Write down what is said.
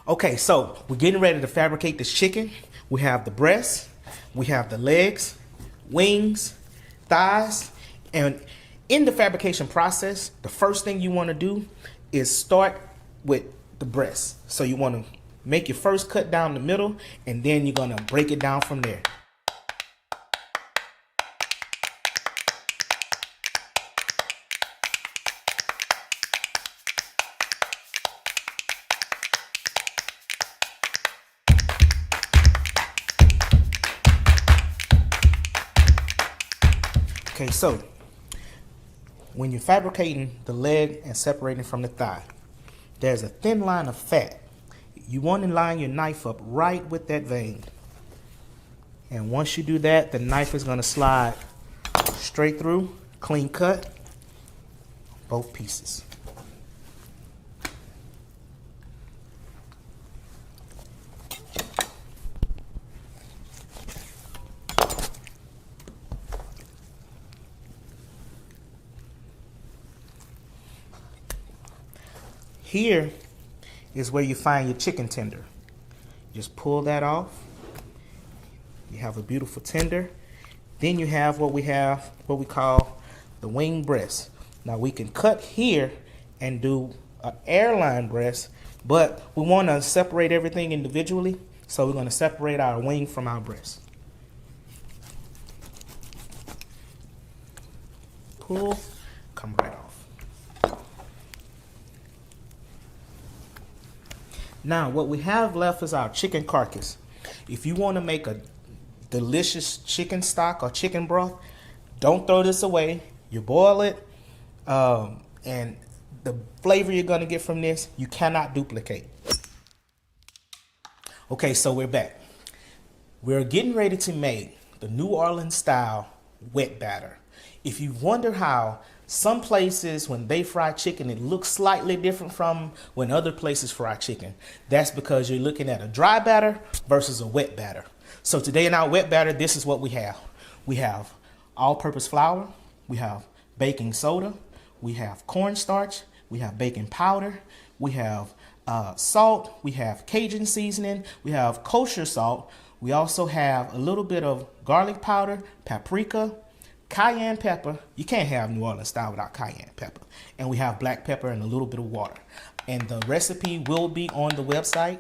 Okay, so we're getting ready to fabricate this chicken. We have the breast, we have the legs, wings, thighs, and in the fabrication process, the first thing you want to do is start with the breast. So you want to make your first cut down the middle, and then you're going to break it down from there. Okay, so when you're fabricating the leg and separating from the thigh, there's a thin line of fat. You want to line your knife up right with that vein. And once you do that, the knife is going to slide straight through, clean cut, both pieces. Here is where you find your chicken tender. Just pull that off. You have a beautiful tender. Then you have what we call the wing breast. Now we can cut here and do an airline breast, but we want to separate everything individually. So we're going to separate our wing from our breast. Pull, come right off. Now what we have left is our chicken carcass. If you want to make a delicious chicken stock or chicken broth, don't throw this away. You boil it, and the flavor you're going to get from this, you cannot duplicate. Okay, so we're back. We're getting ready to make the New Orleans style wet batter. If you wonder how some places when they fry chicken, it looks slightly different from when other places fry chicken, that's because you're looking at a dry batter versus a wet batter. So today in our wet batter, this is what we have. We have all-purpose flour, we have baking soda, we have cornstarch, we have baking powder, we have salt, we have Cajun seasoning, we have kosher salt, we also have a little bit of garlic powder, paprika, cayenne pepper. You can't have New Orleans style without cayenne pepper. And we have black pepper and a little bit of water. And the recipe will be on the website.